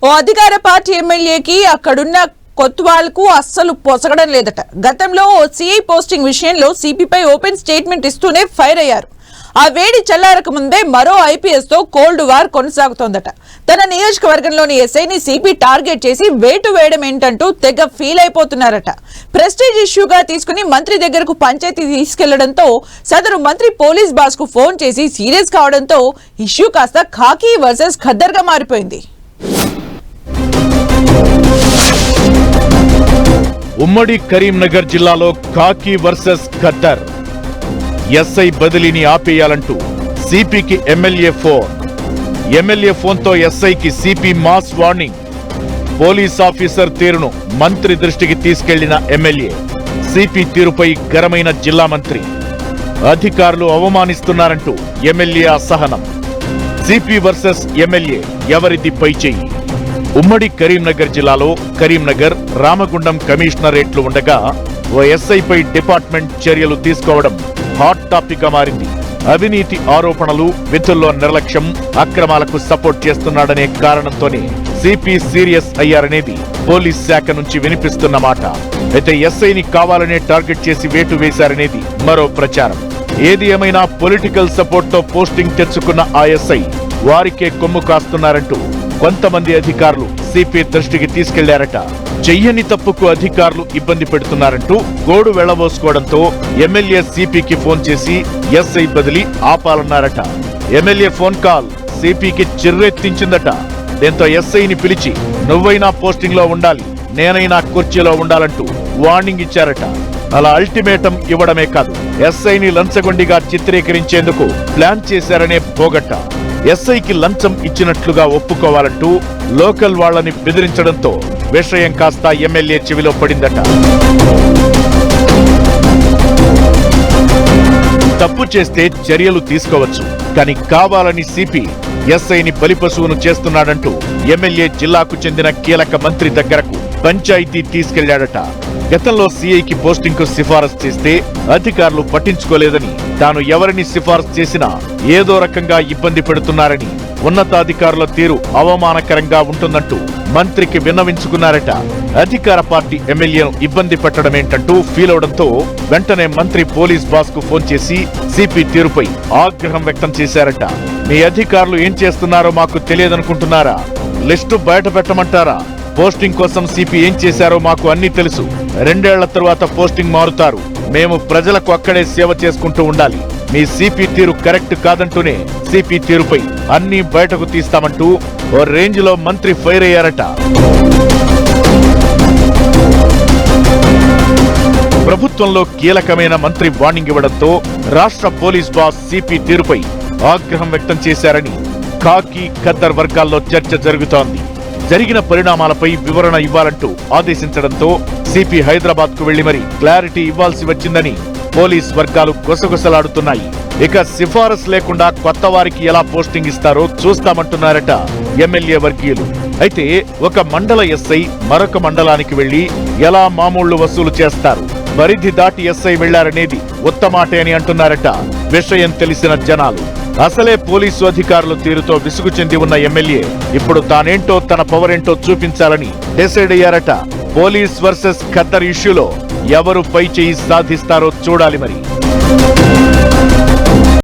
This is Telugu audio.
ఓ అధికార పార్టీ ఎమ్మెల్యేకి అక్కడున్న కొత్వాల్కు అస్సలు పొసగడం లేదట. గతంలో ఓ సిఐ పోస్టింగ్ విషయంలో సిపిపై ఓపెన్ స్టేట్మెంట్ ఇస్తూనే ఫైర్ అయ్యారు. ఆ వేడి చల్లారక ముందే మరో ఐపీఎస్ తో కోల్డ్ వార్ కొనసాగుతోందట. తన నియోజకవర్గంలోని ఎస్ఐని సిపి టార్గెట్ చేసి వేటు వేయడం ఏంటంటూ తెగ ఫీల్ అయిపోతున్నారట. ప్రెస్టీజ్ ఇష్యూగా తీసుకుని మంత్రి దగ్గరకు పంచాయతీ తీసుకెళ్లడంతో సదరు మంత్రి పోలీస్ బాస్ కు ఫోన్ చేసి సీరియస్ కావడంతో ఇష్యూ కాస్త ఖాకీ వర్సెస్ ఖద్దర్ గా మారిపోయింది. ఉమ్మడి కరీంనగర్ జిల్లాలో ఖాకీ వర్సెస్ ఖద్దర్. ఎస్ఐ బదిలీని ఆపేయాలంటూ సిపికి ఎమ్మెల్యే ఫోన్. ఎమ్మెల్యే ఫోన్తో ఎస్ఐకి CP mass warning. Police officer తీరును మంత్రి దృష్టికి తీసుకెళ్లిన ఎమ్మెల్యే. సిపి తీరుపై గరమైన జిల్లా మంత్రి. అధికారులు అవమానిస్తున్నారంటూ ఎమ్మెల్యే అసహనం. సిపి వర్సెస్ ఎమ్మెల్యే ఎవరిది పైచేయి? ఉమ్మడి కరీంనగర్ జిల్లాలో కరీంనగర్, రామగుండం కమిషనరేట్లు ఉండగా ఓ ఎస్ఐపై డిపార్ట్మెంట్ చర్యలు తీసుకోవడం హాట్ టాపిక్ గా మారింది. అవినీతి ఆరోపణలు, విధుల్లో నిర్లక్ష్యం, అక్రమాలకు సపోర్ట్ చేస్తున్నాడనే కారణంతోనే సిపి సీరియస్ అయ్యారనేది పోలీస్ శాఖ నుంచి వినిపిస్తున్న మాట. అయితే ఎస్ఐని కావాలనే టార్గెట్ చేసి వేటు వేశారనేది మరో ప్రచారం. ఏది ఏమైనా పొలిటికల్ సపోర్ట్ తో పోస్టింగ్ తెచ్చుకున్న ఆ ఎస్ఐ వారికే కొమ్ము కాస్తున్నారంటూ కొంతమంది అధికారులు సిపి దృష్టికి తీసుకెళ్లారట. చెయ్యని తప్పుకు అధికారులు ఇబ్బంది పెడుతున్నారంటూ గోడు వెళ్లబోసుకోవడంతో ఎమ్మెల్యే సిపికి ఫోన్ చేసి ఎస్ఐ బదిలీ ఆపాలన్నారట. ఎమ్మెల్యే ఫోన్ కాల్ సిపికి చిర్రెత్తించిందట. దీంతో ఎస్ఐని పిలిచి నువ్వైనా పోస్టింగ్ లో ఉండాలి, నేనైనా కుర్చీలో ఉండాలంటూ వార్నింగ్ ఇచ్చారట. అలా అల్టిమేటం ఇవ్వడమే కాదు, ఎస్ఐని లంచగొండిగా చిత్రీకరించేందుకు ప్లాన్ చేశారనే పోగట్ట. ఎస్ఐకి లంచం ఇచ్చినట్లుగా ఒప్పుకోవాలంటూ లోకల్ వాళ్లని బెదిరించడంతో విషయం కాస్త ఎమ్మెల్యే చెవిలో పడిందట. తప్పు చేస్తే చర్యలు తీసుకోవచ్చు, కానీ కావాలని సిపి ఎస్ఐని బలిపశువును చేస్తున్నాడంటూ ఎమ్మెల్యే జిల్లాకు చెందిన కీలక మంత్రి దగ్గరకు పంచాయతీ తీసుకెళ్లాడట. గతంలో సిఐకి పోస్టింగ్ కు సిఫారసు చేస్తే అధికారులు పట్టించుకోలేదని, తాను ఎవరిని సిఫారసు చేసినా ఏదో రకంగా ఇబ్బంది పెడుతున్నారని, ఉన్నతాధికారుల తీరు అవమానకరంగా ఉంటుందంటూ మంత్రికి విన్నవించుకున్నారట. అధికార పార్టీ ఎమ్మెల్యేను ఇబ్బంది పెట్టడమేంటంటూ ఫీల్ అవడంతో వెంటనే మంత్రి పోలీస్ బాస్ కు ఫోన్ చేసి సిపి తీరుపై ఆగ్రహం వ్యక్తం చేశారట. మీ అధికారులు ఏం చేస్తున్నారో మాకు తెలియదనుకుంటున్నారా? లిస్టు బయట పెట్టమంటారా? పోస్టింగ్ కోసం సిపి ఏం చేశారో మాకు అన్ని తెలుసు. 2 ఏళ్ల తరువాత పోస్టింగ్ మారుతారు. మేము ప్రజలకు అక్కడే సేవ చేసుకుంటూ ఉండాలి. మీ సిపి తీరు కరెక్ట్ కాదంటూనే సిపి తీరుపై అన్ని బయటకు తీస్తామంటూ ఓ రేంజ్ లో మంత్రి ఫైర్ అయ్యారట. ప్రభుత్వంలో కీలకమైన మంత్రి వార్నింగ్ ఇవ్వడంతో రాష్ట్ర పోలీస్ బాస్ సిపి తీరుపై ఆగ్రహం వ్యక్తం చేశారని ఖాకీ ఖద్దర్ వర్గాల్లో చర్చ జరుగుతోంది. జరిగిన పరిణామాలపై వివరణ ఇవ్వాలంటూ ఆదేశించడంతో సిపి హైదరాబాద్ కు వెళ్లి మరీ క్లారిటీ ఇవ్వాల్సి వచ్చిందని పోలీస్ వర్గాలు గుసగుసలాడుతున్నాయి. ఇక సిఫారసు లేకుండా కొత్త వారికి ఎలా పోస్టింగ్ ఇస్తారో చూస్తామంటున్నారట ఎమ్మెల్యే వర్గీయులు. అయితే ఒక మండల ఎస్ఐ మరొక మండలానికి వెళ్లి ఎలా మామూళ్లు వసూలు చేస్తారు? పరిధి దాటి ఎస్ఐ వెళ్లారనేది ఉత్తమాటే అని అంటున్నారట విషయం తెలిసిన జనాలు. అసలే పోలీసు అధికారుల తీరుతో విసుగు చెంది ఉన్న ఎమ్మెల్యే ఇప్పుడు తానేంటో, తన పవర్ ఏంటో చూపించాలని డిసైడ్ అయ్యారట. పోలీస్ వర్సెస్ ఖద్దర్ ఇష్యూలో ఎవరు పై చేయి సాధిస్తారో చూడాలి మరి.